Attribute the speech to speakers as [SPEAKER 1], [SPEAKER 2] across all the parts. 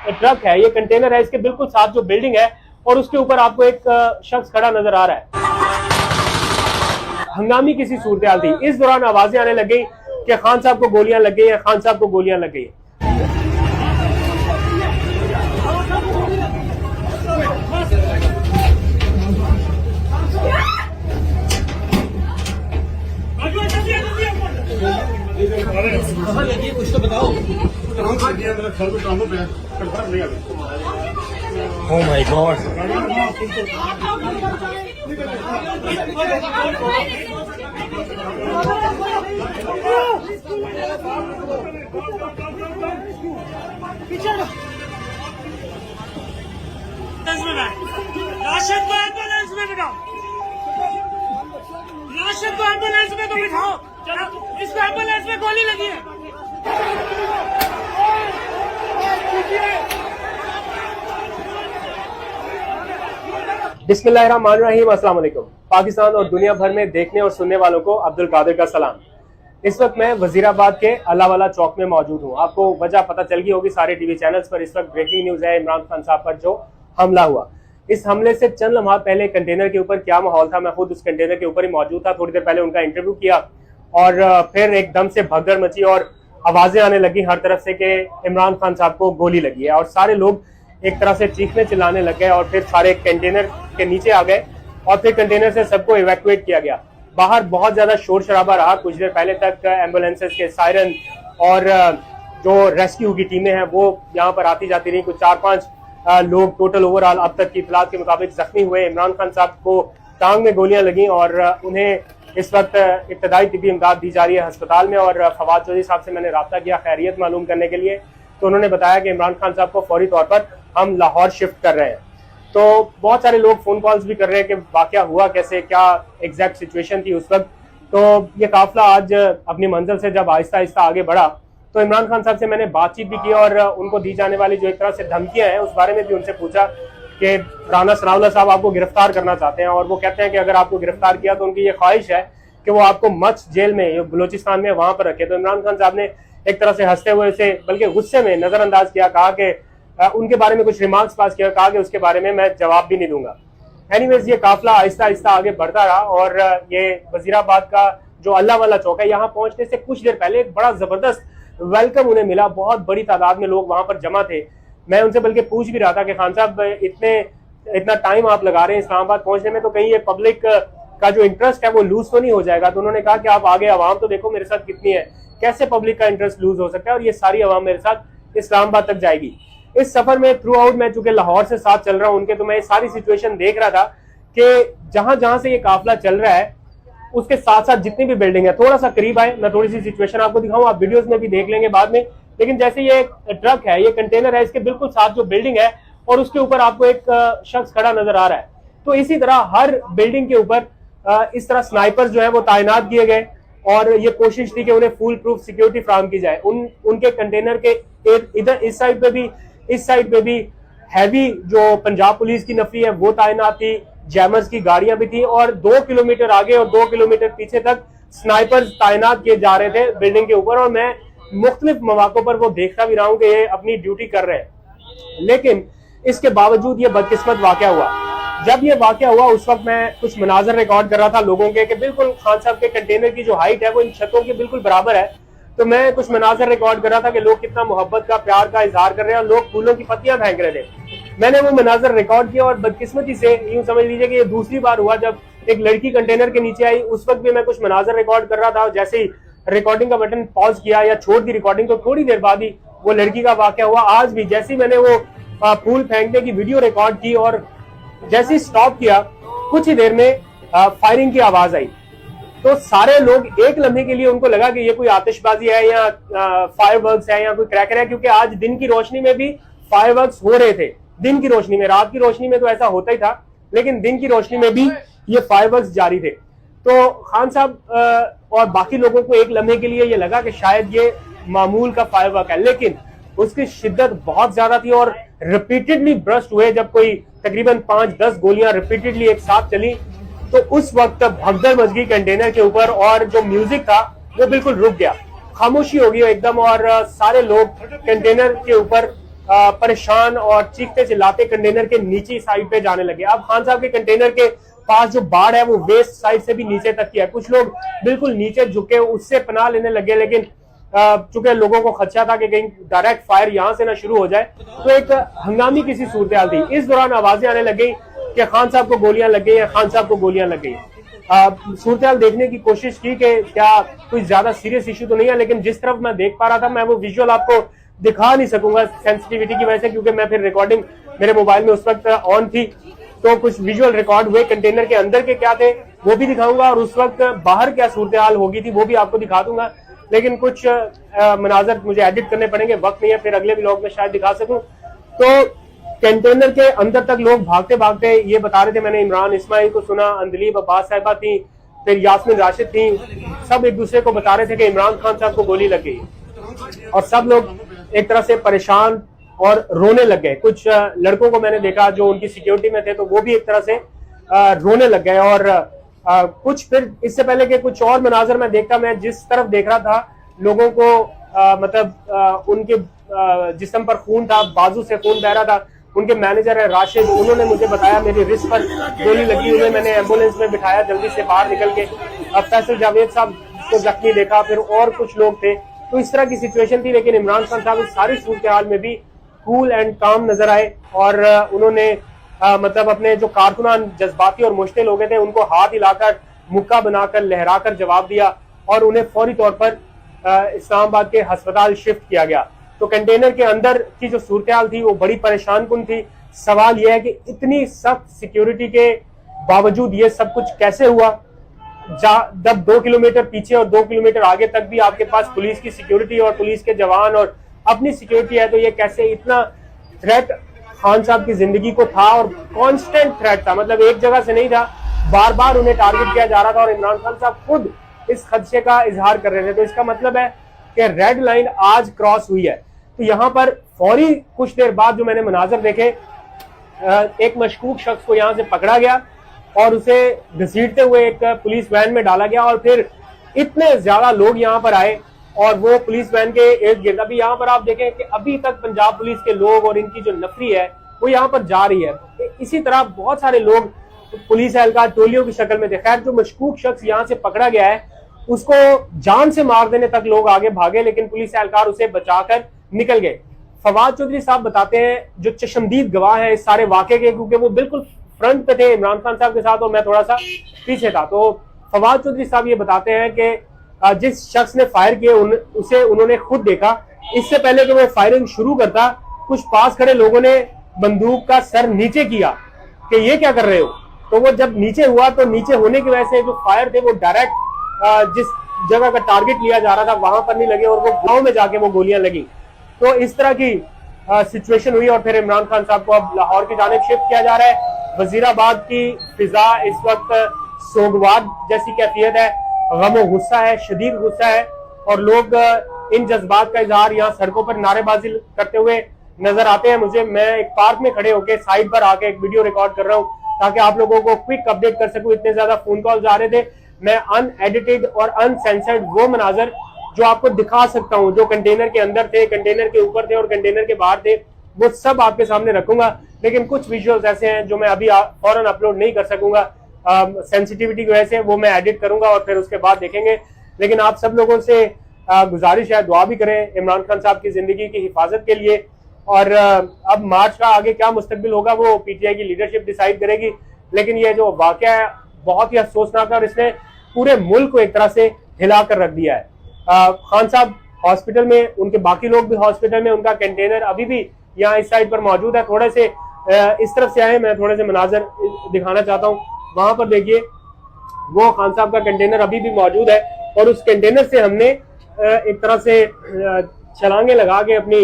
[SPEAKER 1] Truck है, ये container है, इसके बिल्कुल साथ जो बिल्डिंग है और उसके ऊपर आपको एक शख्स खड़ा नजर आ रहा है। हंगामी किसी सूरत हाल थी। इस दौरान आवाजें आने लग गई कि खान साहब को गोलियां लग गई हैं, खान साहब को गोलियां लग गई।
[SPEAKER 2] कुछ तो बताओ।
[SPEAKER 3] Oh my God!
[SPEAKER 2] राशिद को एम्बुलेंस में बिठाओ, राशिद को एम्बुलेंस में तो बिठाओ। इसको एम्बुलेंस में गोली लगी है।
[SPEAKER 1] बिस्मिल्लाहिर्रहमानिर्रहीम। अस्सलाम वालेकुम। पाकिस्तान और दुनिया भर में देखने और सुनने वालों को अब्दुल कादिर का सलाम। इस वक्त मैं वजीराबाद के अल्लाहवाला चौक में मौजूद हूँ। आपको वजह पता चल गई होगी, सारे टीवी चैनल्स पर इस वक्त ब्रेकिंग न्यूज है। इमरान खान साहब पर जो हमला हुआ, इस हमले से चंद लम्हा पहले कंटेनर के ऊपर क्या माहौल था, मैं खुद उस कंटेनर के ऊपर ही मौजूद था। थोड़ी देर पहले उनका इंटरव्यू किया और फिर एकदम से भगदड़ मची और आवाजें आने लगी हर तरफ से कि इमरान खान साहब को गोली लगी है और सारे लोग एक तरह से चीखने चिल्लाने लग गए और फिर सारे कंटेनर के नीचे आ गए और फिर कंटेनर से सबको इवैक्यूएट किया गया। बाहर बहुत ज्यादा शोर शराबा रहा। कुछ देर पहले तक एम्बुलेंसेस के सायरन और जो रेस्क्यू की टीमें हैं वो यहाँ पर आती जाती रही। कुछ 4-5 लोग टोटल ओवरऑल अब तक की इतलात के मुताबिक जख्मी हुए। इमरान खान साहब को टांग में गोलियां लगी और उन्हें इस वक्त इब्तदाई तिब्बी इमदाद दी जा रही है अस्पताल में। और फवाद चौधरी साहब से मैंने रब्ता किया खैरियत मालूम करने के लिए, तो उन्होंने बताया कि इमरान खान साहब को फौरी तौर पर हम लाहौर शिफ्ट कर रहे हैं। तो बहुत सारे लोग फोन कॉल्स भी कर रहे हैं कि वाकया हुआ कैसे, क्या एग्जैक्ट सिचुएशन थी उस वक्त। तो ये काफिला आज अपनी मंजिल से जब आहिस्ता आहिस्ता आगे बढ़ा तो इमरान खान साहब से मैंने बातचीत भी की और उनको दी जाने वाली जो एक तरह से धमकियां हैं उस बारे में भी उनसे पूछा कि राना सनाउल्लाह साहब आपको गिरफ्तार करना चाहते हैं और वो कहते हैं कि अगर आपको गिरफ्तार किया तो उनकी ये ख्वाहिश है कि वो आपको मच जेल में बलूचिस्तान में वहां पर रखे। तो इमरान खान साहब ने एक तरह से हंसते हुए उसे बल्कि गुस्से में नजरअंदाज किया, कहा कि उनके बारे में कुछ रिमार्क्स पास किया, कहा कि उसके बारे में मैं जवाब भी नहीं दूंगा। एनीवेज ये काफिला आहिस्ता आहिस्ता आगे बढ़ता रहा और ये वजीराबाद का जो अल्लाहवाला चौक है यहाँ पहुंचने से कुछ देर पहले एक बड़ा जबरदस्त वेलकम उन्हें मिला। बहुत बड़ी तादाद में लोग वहां पर जमा थे। मैं उनसे बल्कि पूछ भी रहा था कि खान साहब इतना टाइम आप लगा रहे हैं इस्लामाबाद पहुंचने में, तो कहीं ये पब्लिक का जो इंटरेस्ट है वो लूज तो नहीं हो जाएगा। तो उन्होंने कहा कि आप आगे आवाम तो देखो मेरे साथ कितनी है, कैसे पब्लिक का इंटरेस्ट लूज हो सकता है और ये सारी आवाम मेरे साथ इस्लामाबाद तक जाएगी। इस सफर में थ्रू आउट मैं चूंकि लाहौर से साथ चल रहा हूं उनके, तो मैं सारी सिचुएशन देख रहा था कि जहां जहां से ये काफिला चल रहा है उसके साथ साथ जितनी भी बिल्डिंग है, थोड़ा सा करीब आए, मैं थोड़ी सी सिचुएशन आपको दिखाऊं, आप वीडियोस में भी देख लेंगे बाद में। लेकिन जैसे ये ट्रक है, ये कंटेनर है, इसके बिल्कुल साथ जो बिल्डिंग है और उसके ऊपर आपको एक शख्स खड़ा नजर आ रहा है। तो इसी तरह हर बिल्डिंग के ऊपर इस तरह स्नाइपर्स जो है वो तैनात किए गए और ये कोशिश थी कि उन्हें फुल प्रूफ सिक्योरिटी फ्राहम की जाए। उनके कंटेनर के इधर इस साइड पे भी हैवी जो पंजाब पुलिस की नफरी है वो तैनात थी, जैमर्स की गाड़ियां भी थी और 2 किलोमीटर आगे और 2 किलोमीटर पीछे तक स्नाइपर्स तैनात किए जा रहे थे बिल्डिंग के ऊपर। और मैं मुख्तलिफ मौकों पर वो देखता भी रहा हूं कि ये अपनी ड्यूटी कर रहे हैं। लेकिन इसके बावजूद ये बदकिस्मत वाकया हुआ। जब ये वाकया हुआ उस वक्त मैं कुछ मनाजर रिकॉर्ड कर रहा था लोगों के कि बिल्कुल खान साहब के कंटेनर की जो हाइट है वो इन छतों के बिल्कुल बराबर है। तो मैं कुछ मनाजर रिकॉर्ड कर रहा था कि लोग कितना मोहब्बत का, प्यार का इजहार कर रहे हैं और लोग फूलों की पत्तियां फेंक रहे थे। मैंने वो मनाजर रिकॉर्ड किया और बदकिस्मती से यूं समझ लीजिए कि ये दूसरी बार हुआ जब एक लड़की कंटेनर के नीचे आई। उस वक्त भी मैं कुछ मनाजर रिकॉर्ड कर रहा था, जैसे ही रिकॉर्डिंग का बटन पॉज किया या छोड़ दी रिकॉर्डिंग तो थोड़ी देर बाद ही वो लड़की का वाकया हुआ। आज भी जैसे ही मैंने वो फूल फेंकने की वीडियो रिकॉर्ड की और जैसे ही स्टॉप किया कुछ ही देर में फायरिंग की आवाज आई। तो सारे लोग एक लम्हे के लिए उनको लगा कि ये कोई आतिशबाजी है या फायरवर्क्स है या कोई क्रैकर है, क्योंकि आज दिन की रोशनी में भी फायरवर्क्स हो रहे थे। दिन की रोशनी में, रात की रोशनी में तो ऐसा होता ही था, लेकिन दिन की रोशनी में भी ये फायरवर्क्स जारी थे। तो खान साहब और बाकी लोगों को एक लम्हे के लिए ये लगा कि शायद ये मामूल का फायरवर्क है, लेकिन उसकी शिद्दत बहुत ज्यादा थी और रिपीटेडली ब्रस्ट हुए। जब कोई तकरीबन 5-10 गोलियां रिपीटेडली एक साथ चली तो उस वक्त भगदड़ मच गई कंटेनर के ऊपर और जो म्यूजिक था वो बिल्कुल रुक गया, खामोशी हो गई एकदम। और सारे लोग कंटेनर के ऊपर परेशान और चीखते चिल्लाते कंटेनर के नीचे साइड पे जाने लगे। अब खान साहब के कंटेनर के पास जो बाड़ है वो वेस्ट साइड से भी नीचे तक की है। कुछ लोग बिल्कुल नीचे झुके उससे पनाह लेने लगे, लेकिन चूंकि लोगों को खदशा था कि कहीं डायरेक्ट फायर यहां से ना शुरू हो जाए, तो एक हंगामी किसी सूरत हाल थी। इस दौरान आवाजें आने लगी कि खान साहब को गोलियां लग गई या खान साहब को गोलियां लग गई। सूरत हाल देखने की कोशिश की कि क्या कोई ज्यादा सीरियस इशू तो नहीं है, लेकिन जिस तरफ मैं देख पा रहा था मैं वो विजुअल आपको दिखा नहीं सकूंगा सेंसिटिविटी की वजह से, क्योंकि मैं फिर रिकॉर्डिंग मेरे मोबाइल में उस वक्त ऑन थी, तो कुछ विजुअल रिकॉर्ड हुए कंटेनर के अंदर के क्या थे वो भी दिखाऊंगा और उस वक्त बाहर क्या सूरत हाल होगी थी वो भी आपको दिखा दूंगा। लेकिन कुछ मनाजर मुझे एडिट करने पड़ेंगे, वक्त नहीं है, फिर अगले व्लॉग में शायद दिखा सकूं। तो कंटेनर के अंदर तक लोग भागते भागते ये बता रहे थे, मैंने इमरान इस्माइल को सुना, अंदलीब अब्बास साहिबा थी, फिर यास्मीन राशिद थी, सब एक दूसरे को बता रहे थे कि इमरान खान साहब को गोली लग गई और सब लोग एक तरह से परेशान और रोने लग गए। कुछ लड़कों को मैंने देखा जो उनकी सिक्योरिटी में थे, तो वो भी एक तरह से रोने लग गए। और कुछ फिर इससे पहले के कुछ और मनाजर मैं देखता, मैं जिस तरफ देख रहा था लोगों को मतलब उनके जिस्म पर खून था, बाजू से खून बह रहा था। उनके मैनेजर है राशिद, उन्होंने मुझे बताया मेरी रिस्ट पर गोली लगी हुई है, मैंने एम्बुलेंस में बिठाया जल्दी से बाहर निकल के। अब फैसल जावेद साहब को जख्मी देखा, फिर और कुछ लोग थे, तो इस तरह की सिचुएशन थी। लेकिन इमरान खान साहब इस सारी सूरत हाल में भी कूल एंड काम नजर आए और उन्होंने मतलब अपने जो कारकुनान जज्बाती और मुश्तिल लोग थे उनको हाथ हिलाकर, मुक्का बनाकर, लहराकर जवाब दिया और उन्हें फौरी तौर पर इस्लामाबाद के अस्पताल शिफ्ट किया गया। तो कंटेनर के अंदर की जो सूरत हाल थी वो बड़ी परेशान कुन थी। सवाल यह है कि इतनी सख्त सिक्योरिटी के बावजूद ये सब कुछ कैसे हुआ, जब 2 किलोमीटर पीछे और 2 किलोमीटर आगे तक भी आपके पास पुलिस की सिक्योरिटी और पुलिस के जवान और अपनी सिक्योरिटी है, तो ये कैसे इतना थ्रेट खान साहब की जिंदगी को था और कांस्टेंट थ्रेट था, मतलब एक जगह से नहीं था, बार बार उन्हें टारगेट किया जा रहा था और इमरान खान साहब खुद इस खदशे का इजहार कर रहे थे। तो इसका मतलब है कि रेड लाइन आज क्रॉस हुई है। तो यहाँ पर फौरी कुछ देर बाद जो मैंने मनाजर देखे, एक मशकूक शख्स को यहाँ से पकड़ा गया और उसे घसीटते हुए एक पुलिस वैन में डाला गया और फिर इतने ज्यादा लोग यहाँ पर आए और वो पुलिस वैन के इर्द गिर्द, अभी यहाँ पर आप देखें कि अभी तक पंजाब पुलिस के लोग और इनकी जो नफरी है वो यहाँ पर जा रही है। इसी तरह बहुत सारे लोग पुलिस एहलकार टोलियों की शक्ल में थे। खैर जो मशकूक शख्स यहाँ से पकड़ा गया है उसको जान से मार देने तक लोग आगे भागे, लेकिन पुलिस एहलकार उसे बचाकर निकल गए। फवाद चौधरी साहब बताते हैं, जो चशमदीद गवाह है इस सारे वाकये के, क्योंकि वो बिल्कुल फ्रंट पे थे इमरान खान साहब के साथ और मैं थोड़ा सा पीछे था। तो फवाद चौधरी साहब ये बताते हैं कि जिस शख्स ने फायर किए उसे उन्होंने खुद देखा। इससे पहले कि वो फायरिंग शुरू करता, कुछ पास खड़े लोगों ने बंदूक का सर नीचे किया कि ये क्या कर रहे हो। तो वो जब नीचे हुआ तो नीचे होने की वजह से जो फायर थे वो डायरेक्ट जिस जगह का टारगेट लिया जा रहा था वहां पर नहीं लगे और वो गांव में जाके वो गोलियां लगी। तो इस तरह की सिचुएशन हुई और फिर इमरान खान साहब को अब लाहौर की जानिब शिफ्ट किया जा रहा है। वजीराबाद की फिजा इस वक्त सोगवार जैसी कैफियत है, गम गुस्सा है, शदीद गुस्सा है और लोग इन जज्बात का इजहार यहाँ सड़कों पर नारेबाजी करते हुए नजर आते हैं। मैं एक पार्क में खड़े होकर साइड पर आके एक वीडियो रिकॉर्ड कर रहा हूँ ताकि आप लोगों को क्विक अपडेट कर सकूं। इतने ज्यादा फोन कॉल्स आ रहे थे, मैं अनएडिटेड और अनसेंसर्ड वो मनाजर जो आपको दिखा सकता हूं, जो कंटेनर के अंदर थे, कंटेनर के ऊपर थे और कंटेनर के बाहर थे, वो सब आपके सामने रखूंगा। लेकिन कुछ विजुअल्स ऐसे हैं जो मैं अभी फौरन अपलोड नहीं कर सकूंगा, सेंसिटिविटी की वजह से, वो मैं एडिट करूंगा और फिर उसके बाद देखेंगे। लेकिन आप सब लोगों से गुजारिश है, दुआ भी करें इमरान खान साहब की जिंदगी की हिफाजत के लिए। और अब मार्च का आगे क्या मुस्तकबिल होगा वो पीटीआई की लीडरशिप डिसाइड करेगी। लेकिन ये जो वाकया है बहुत ही अफसोसनाक है और इसने पूरे मुल्क को एक तरह से हिला कर रख दिया है। खान साहब हॉस्पिटल में, उनके बाकी लोग भी हॉस्पिटल में, उनका कंटेनर अभी भी यहाँ इस साइड पर मौजूद है। थोड़े से इस तरफ से आए, मैं थोड़े से मनाजर दिखाना चाहता हूँ। वहां पर देखिए वो खान साहब का कंटेनर अभी भी मौजूद है और उस कंटेनर से हमने एक तरह से छलांगे लगा के अपनी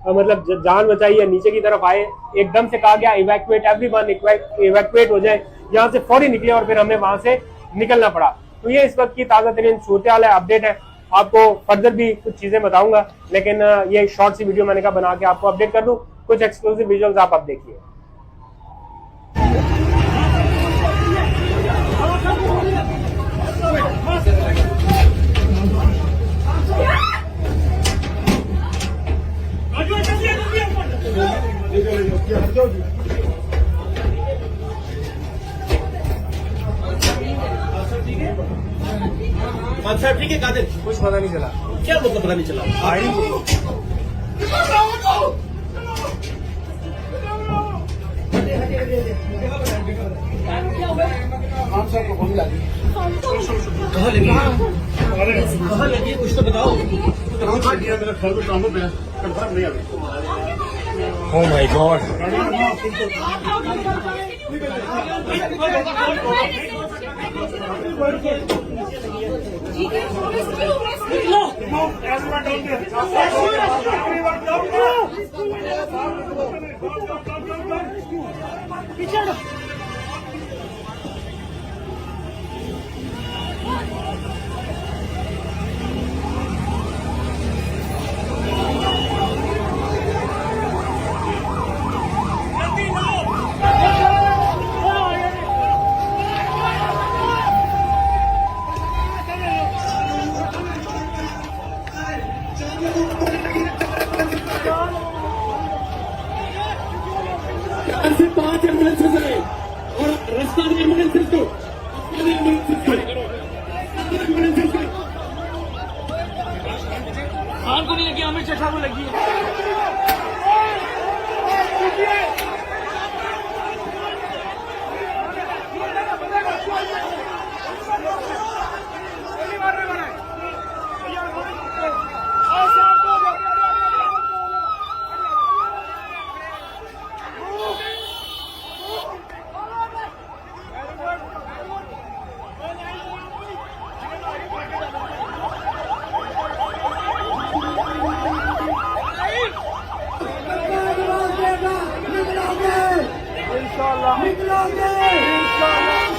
[SPEAKER 1] मतलब जान बचाई है, नीचे की तरफ आए। एकदम से कहा गया इवैक्यूएट एवरीवन, इवैक्यूएट हो जाए, यहाँ से फौरी निकले और फिर हमें वहां से निकलना पड़ा। तो ये इस वक्त की ताज़ा तरीन सूरत हाल है, अपडेट है। आपको फर्दर भी कुछ चीजें बताऊंगा, लेकिन ये शॉर्ट सी वीडियो मैंने कहा बना के आपको अपडेट कर दूं। कुछ एक्सक्लूसिव विजुअल्स आप अब देखिए।
[SPEAKER 3] अच्छा ठीक है कादिर,
[SPEAKER 1] कुछ पता नहीं चला।
[SPEAKER 3] क्या मतलब पता नहीं चला? कहाँ लगी? कहाँ लगी कुछ तो बताओ।
[SPEAKER 1] Oh my God.
[SPEAKER 4] से 5 एम्बुलेंसेज है और रास्ता में एम्बुलेंसेज को
[SPEAKER 2] खान को नहीं लगी, अमित चट्टा को लगी है।
[SPEAKER 4] निकलोगे